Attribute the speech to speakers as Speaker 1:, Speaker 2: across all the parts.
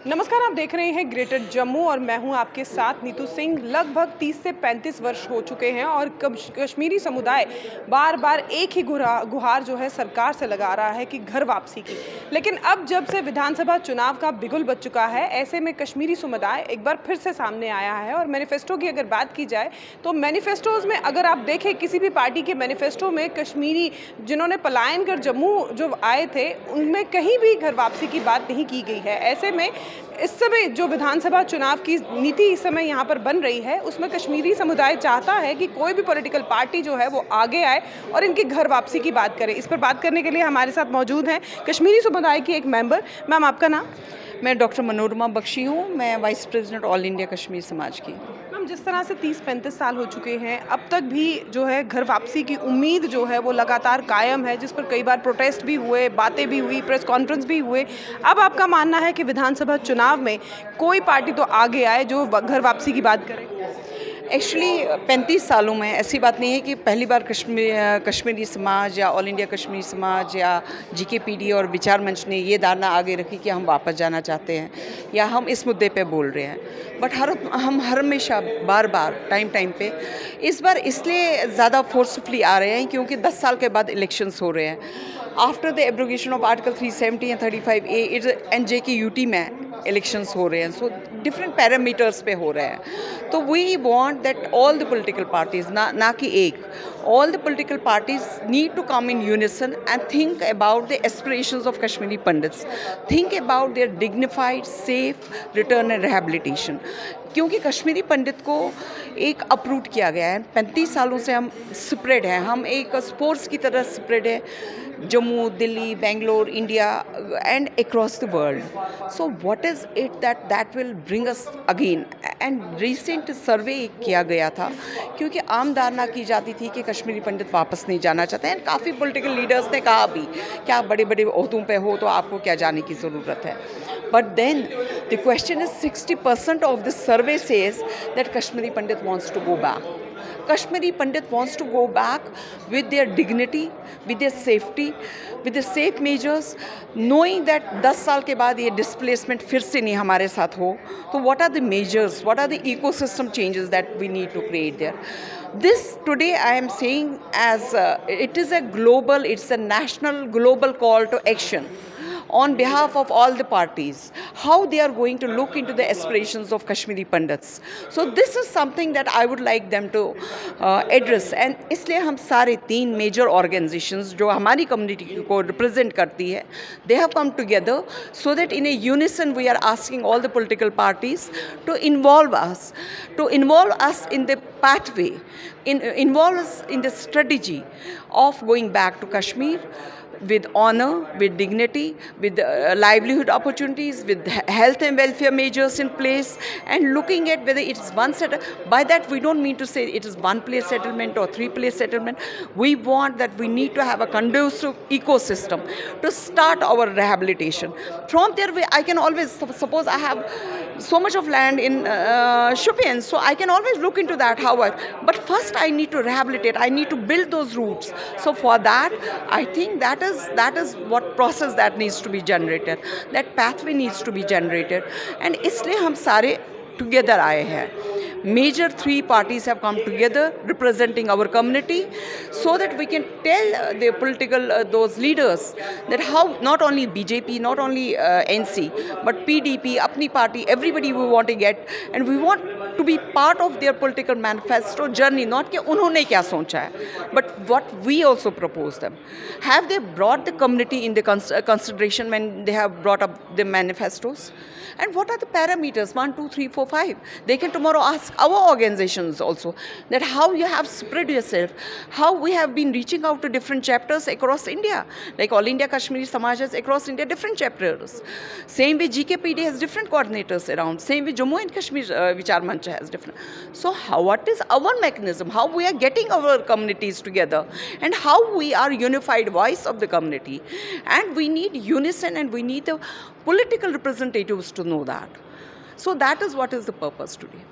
Speaker 1: नमस्कार, आप देख रहे हैं ग्रेटर जम्मू और मैं हूं आपके साथ नीतू सिंह। लगभग 30 से 35 वर्ष हो चुके हैं और कश्मीरी समुदाय बार बार एक ही गुहार जो है सरकार से लगा रहा है कि घर वापसी की। लेकिन अब जब से विधानसभा चुनाव का बिगुल बज चुका है, ऐसे में कश्मीरी समुदाय एक बार फिर से सामने आया है। और मैनिफेस्टो की अगर बात की जाए तो मैनिफेस्टोज में अगर आप देखें किसी भी पार्टी के मैनिफेस्टो में कश्मीरी जिन्होंने पलायन कर जम्मू जो आए थे उनमें कहीं भी घर वापसी की बात नहीं की गई है। ऐसे में इस समय जो विधानसभा चुनाव की नीति इस समय यहाँ पर बन रही है उसमें कश्मीरी समुदाय चाहता है कि कोई भी पॉलिटिकल पार्टी जो है वो आगे आए और इनकी घर वापसी की बात करे। इस पर बात करने के लिए हमारे साथ मौजूद हैं कश्मीरी समुदाय की एक मेंबर। मैम, आपका नाम?
Speaker 2: मैं डॉक्टर मनोरमा बख्शी हूँ। मैं vice president all India Kashmir समाज की।
Speaker 1: मैम, जिस तरह से 30-35 साल हो चुके हैं, अब तक भी जो है घर वापसी की उम्मीद जो है वो लगातार कायम है, जिस पर कई बार प्रोटेस्ट भी हुए, बातें भी हुई, प्रेस कॉन्फ्रेंस भी हुए। अब आपका मानना है कि विधानसभा चुनाव में कोई पार्टी तो आगे आए जो घर वापसी की बात करे?
Speaker 2: एक्चुअली 35 सालों में ऐसी बात नहीं है कि पहली बार कश्मीरी समाज या ऑल इंडिया कश्मीर समाज या जीकेपीडी और विचार मंच ने ये धारणा आगे रखी कि हम वापस जाना चाहते हैं या हम इस मुद्दे पे बोल रहे हैं। बट हम हर हमेशा बार बार टाइम पे इस बार इसलिए ज़्यादा फोर्सफुली आ रहे हैं क्योंकि 10 साल के बाद इलेक्शंस हो रहे हैं। After the abrogation of article 370 and 35A NJ की यूटी में इलेक्शंस हो रहे हैं। सो डिफरेंट पैरामीटर्स पे हो रहे हैं। तो we want that all the political parties, ना कि एक, all the political parties need to come in unison and think about the aspirations of Kashmiri Pandits, think about their dignified, safe return and rehabilitation. क्योंकि कश्मीरी पंडित को एक uproot किया गया है। 35 सालों से हम स्प्रेड हैं, हम एक स्पोर्ट्स की तरह स्प्रेड है Jammu, Delhi, Bangalore, India and across the world. So what is it that will bring us again. And recent survey किया गया था क्योंकि आम धारणा की जाती थी कि कश्मीरी पंडित वापस नहीं जाना चाहते हैं। काफ़ी पॉलिटिकल लीडर्स ने कहा भी कि आप बड़े बड़े ओहदों पे हो तो आपको क्या जाने की ज़रूरत है। But then the question is 60% of the survey says that Kashmiri Pandit wants to go back. Kashmiri Pandit wants to go back with their dignity, with their safety, with the safe measures, knowing that 10 साल के बाद ये displacement फिर से नहीं हमारे साथ हो। तो what are the measures, what are the ecosystem changes that we need to create there? This today I am saying as it is a global, it's a national global call to action on behalf of all the parties, how they are going to look into the aspirations of Kashmiri Pandits. So this is something that I would like them to address. And इसलिए हम सारे 3 major organizations जो हमारी community को represent करती है, they have come together so that in a unison we are asking all the political parties to involve us in the pathway, involve us in the strategy of going back to Kashmir with honor, with dignity, with livelihood opportunities, with health and welfare measures in place, and looking at whether it is one by that we don't mean to say it is one place settlement or 3 place settlement. We want that we need to have a conducive ecosystem to start our rehabilitation. From there I can always, suppose I have so much of land in Shopian, so I can always look into that, however, but first I need to rehabilitate, I need to build those roots. So for that I think that is what process that needs to be generated, that pathway needs to be generated. And इसलिए हम सारे together आए हैं। Major 3 parties have come together representing our community so that we can tell the political those leaders that how not only BJP, not only NC, but PDP, अपनी party, everybody we want to get, and we want to be part of their political manifesto journey, not कि उन्होंने क्या सोचा है, but what we also propose them. Have they brought the community in the consideration when they have brought up the manifestos? And what are the parameters? 1, 2, 3, 4, 5. They can tomorrow ask our organizations also that how you have spread yourself, how we have been reaching out to different chapters across India, like All India Kashmiri Samaj has across India different chapters. Same way GKPD has different coordinators around. Same way Jammu and Kashmir Vichar Manch has different. So what is our mechanism? How we are getting our communities together and how we are unified voice of the community. And we need unison and we need the political representatives to know that. So that is what is the purpose today.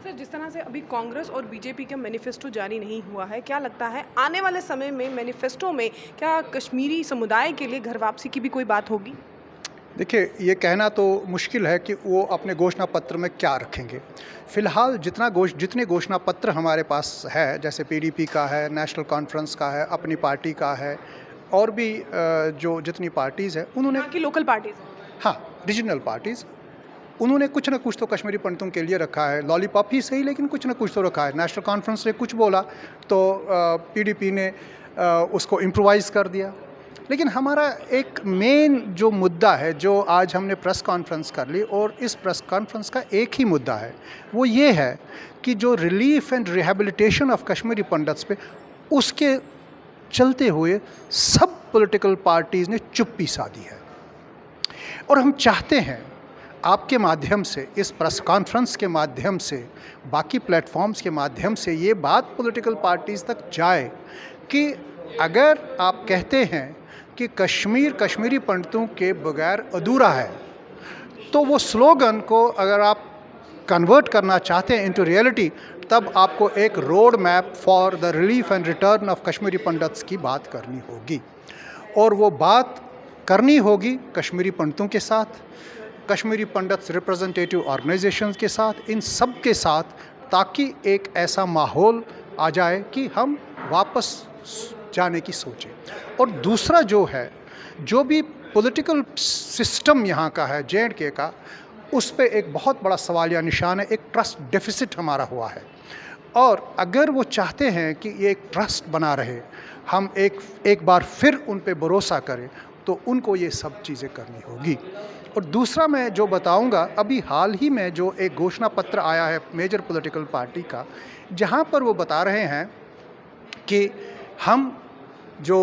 Speaker 1: Sir, जिस तरह से अभी कांग्रेस और BJP का manifesto जारी नहीं हुआ है, क्या लगता है आने वाले समय में मैनिफेस्टो में क्या कश्मीरी समुदाय के लिए घर वापसी की भी कोई बात होगी?
Speaker 3: देखिए, ये कहना तो मुश्किल है कि वो अपने घोषणा पत्र में क्या रखेंगे। फ़िलहाल जितने घोषणा पत्र हमारे पास है, जैसे पीडीपी का है, नेशनल कॉन्फ्रेंस का है, अपनी पार्टी का है और भी जो जितनी पार्टीज़ हैं उन्होंने
Speaker 1: यहाँ की लोकल पार्टीज।
Speaker 3: हाँ, रीजनल पार्टीज़, उन्होंने कुछ न कुछ तो कश्मीरी पंडितों के लिए रखा है। लॉलीपॉप ही सही, लेकिन कुछ न कुछ तो रखा है। नेशनल कॉन्फ्रेंस ने कुछ बोला तो पीडीपी ने उसको इम्प्रोवाइज़ कर दिया। लेकिन हमारा एक मेन जो मुद्दा है, जो आज हमने प्रेस कॉन्फ्रेंस कर ली, और इस प्रेस कॉन्फ्रेंस का एक ही मुद्दा है, वो ये है कि जो relief and rehabilitation of Kashmiri pandits पे, उसके चलते हुए सब पॉलिटिकल पार्टीज़ ने चुप्पी साधी है। और हम चाहते हैं आपके माध्यम से, इस प्रेस कॉन्फ्रेंस के माध्यम से, बाकी प्लेटफॉर्म्स के माध्यम से ये बात पॉलिटिकल पार्टीज़ तक जाए कि अगर आप कहते हैं कि कश्मीरी पंडितों के बगैर अधूरा है, तो वो स्लोगन को अगर आप कन्वर्ट करना चाहते हैं इनटू रियलिटी, तब आपको एक road map for the relief and return of Kashmiri pandits की बात करनी होगी। और वो बात करनी होगी कश्मीरी पंडितों के साथ, कश्मीरी पंडित्स रिप्रेजेंटेटिव ऑर्गेनाइजेशंस के साथ, इन सब के साथ, ताकि एक ऐसा माहौल आ जाए कि हम वापस जाने की सोचें। और दूसरा जो है, जो भी पॉलिटिकल सिस्टम यहाँ का है, जे.एंड.के का, उस पे एक बहुत बड़ा सवालिया निशान है। एक ट्रस्ट डेफिसिट हमारा हुआ है, और अगर वो चाहते हैं कि ये एक ट्रस्ट बना रहे, हम एक बार फिर उन पे भरोसा करें, तो उनको ये सब चीज़ें करनी होगी। और दूसरा मैं जो बताऊंगा, अभी हाल ही में जो एक घोषणा पत्र आया है मेजर पॉलिटिकल पार्टी का, जहाँ पर वो बता रहे हैं कि हम जो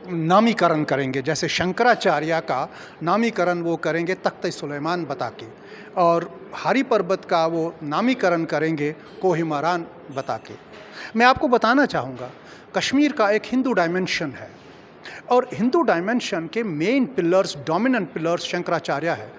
Speaker 3: नामीकरण करेंगे, जैसे शंकराचार्य का नामीकरण वो करेंगे तख्त-ए-सुलेमान बता के, और हरी पर्वत का वो नामीकरण करेंगे कोहिमारान बता के। मैं आपको बताना चाहूँगा, कश्मीर का एक हिंदू डायमेंशन है, और हिंदू डायमेंशन के main pillars, dominant pillars Shankaracharya है।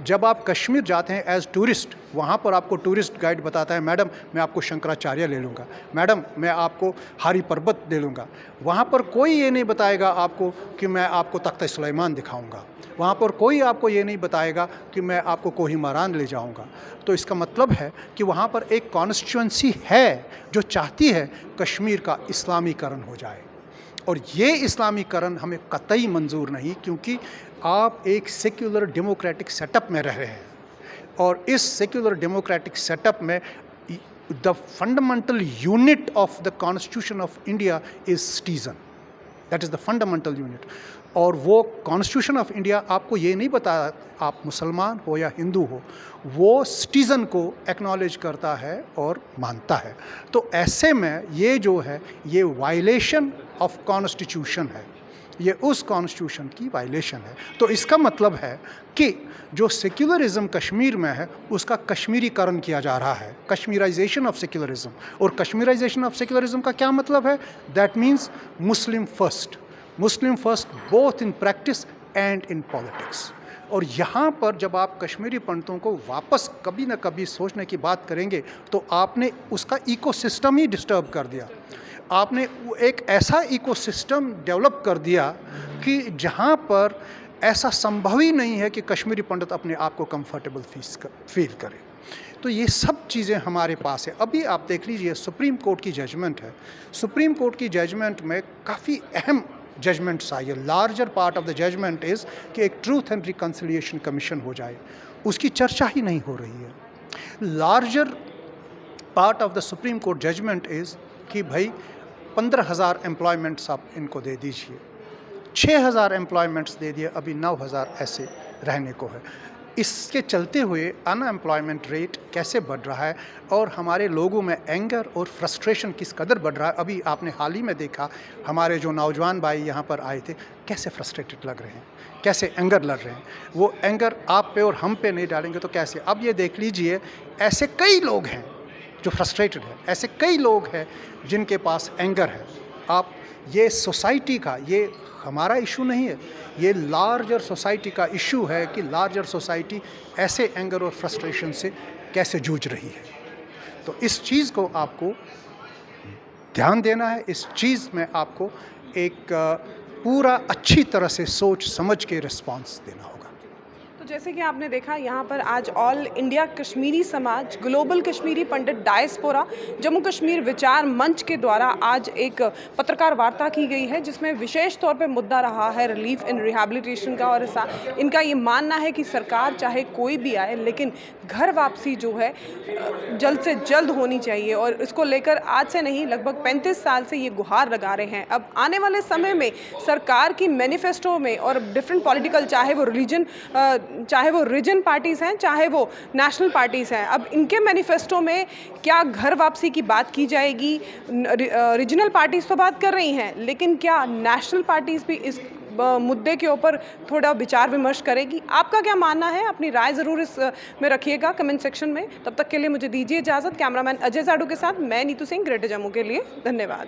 Speaker 3: जब आप कश्मीर जाते हैं एज टूरिस्ट, वहाँ पर आपको टूरिस्ट गाइड बताता है, मैडम मैं आपको शंकराचार्य ले लूँगा, मैडम मैं आपको हरी पर्वत ले लूँगा। वहाँ पर कोई ये नहीं बताएगा आपको कि मैं आपको तख्त-ए-सुलेमान दिखाऊँगा, वहाँ पर कोई आपको ये नहीं बताएगा कि मैं आपको कोहिमारान ले जाऊँगा। तो इसका मतलब है कि वहाँ पर एक कॉन्स्टिट्यूएंसी है जो चाहती है कश्मीर का इस्लामीकरण हो जाए, और ये इस्लामीकरण हमें कतई मंजूर नहीं, क्योंकि आप एक सेक्युलर डेमोक्रेटिक सेटअप में रह रहे हैं, और इस सेक्युलर डेमोक्रेटिक सेटअप में the fundamental unit of the constitution of India is citizen, that is the fundamental unit. और वो कॉन्स्टिट्यूशन ऑफ इंडिया आपको ये नहीं बताया आप मुसलमान हो या हिंदू हो, वो सिटीज़न को एक्नॉलेज करता है और मानता है। तो ऐसे में ये जो है, ये वायलेशन ऑफ कॉन्स्टिट्यूशन है, ये उस कॉन्स्टिट्यूशन की वायलेशन है। तो इसका मतलब है कि जो सेक्युलरिज्म कश्मीर में है, उसका कश्मीरीकरण किया जा रहा है, कश्मीराइजेशन ऑफ सेक्युलरिज्म। और कश्मीराइजेशन ऑफ सेक्युलरिज्म का क्या मतलब है? That means Muslim first both in practice and in politics. और यहाँ पर जब आप कश्मीरी पंडितों को वापस कभी न कभी सोचने की बात करेंगे, तो आपने उसका इकोसिस्टम ही डिस्टर्ब कर दिया। आपने एक ऐसा इकोसिस्टम डेवलप कर दिया कि जहाँ पर ऐसा संभव ही नहीं है कि कश्मीरी पंडित अपने आप को कंफर्टेबल फील करे। तो ये सब चीज़ें हमारे पास है। अभी आप देख लीजिए, सुप्रीम कोर्ट की जजमेंट है। सुप्रीम कोर्ट की जजमेंट में काफ़ी अहम जजमेंट्स आई है। Larger part of the judgement is कि एक ट्रूथ एंड रिकन्सिलिएशन कमीशन हो जाए, उसकी चर्चा ही नहीं हो रही है। Larger part of the Supreme Court judgement is कि भाई 15,000 एम्प्लॉयमेंट्स आप इनको दे दीजिए, 6,000 एम्प्लॉयमेंट्स दे दिए, अभी 9,000 ऐसे रहने को है। इसके चलते हुए अनएम्प्लॉयमेंट रेट कैसे बढ़ रहा है, और हमारे लोगों में एंगर और फ्रस्ट्रेशन किस कदर बढ़ रहा है। अभी आपने हाल ही में देखा, हमारे जो नौजवान भाई यहाँ पर आए थे, कैसे फ्रस्ट्रेटेड लग रहे हैं, कैसे एंगर लड़ रहे हैं। वो एंगर आप पे और हम पे नहीं डालेंगे तो कैसे। अब ये देख लीजिए, ऐसे कई लोग हैं जो फ्रस्ट्रेटेड है, ऐसे कई लोग हैं जिनके पास एंगर है। आप ये सोसाइटी का, ये हमारा इशू नहीं है, ये लार्जर सोसाइटी का इशू है कि लार्जर सोसाइटी ऐसे एंगर और फ्रस्ट्रेशन से कैसे जूझ रही है। तो इस चीज़ को आपको ध्यान देना है, इस चीज़ में आपको एक पूरा अच्छी तरह से सोच समझ के रिस्पांस देना होगा।
Speaker 1: तो जैसे कि आपने देखा यहाँ पर आज ऑल इंडिया कश्मीरी समाज, ग्लोबल कश्मीरी पंडित डायस्पोरा, जम्मू कश्मीर विचार मंच के द्वारा आज एक पत्रकार वार्ता की गई है, जिसमें विशेष तौर पे मुद्दा रहा है रिलीफ इन रिहैबिलिटेशन का। और इनका ये मानना है कि सरकार चाहे कोई भी आए, लेकिन घर वापसी जो है जल्द से जल्द होनी चाहिए। और इसको लेकर आज से नहीं, लगभग 35 साल से ये गुहार लगा रहे हैं। अब आने वाले समय में सरकार की मैनिफेस्टो में और डिफरेंट पॉलिटिकल, चाहे वो रीजन पार्टीज़ हैं, चाहे वो नेशनल पार्टीज़ हैं, अब इनके मैनिफेस्टो में क्या घर वापसी की बात की जाएगी? रीजनल पार्टीज़ तो बात कर रही हैं, लेकिन क्या नेशनल पार्टीज़ भी इस मुद्दे के ऊपर थोड़ा विचार विमर्श करेगी? आपका क्या मानना है? अपनी राय ज़रूर इस में रखिएगा कमेंट सेक्शन में। तब तक के लिए मुझे दीजिए इजाज़त। कैमरामैन अजय जाडू के साथ मैं नीतू सिंह, ग्रेटर जम्मू के लिए। धन्यवाद।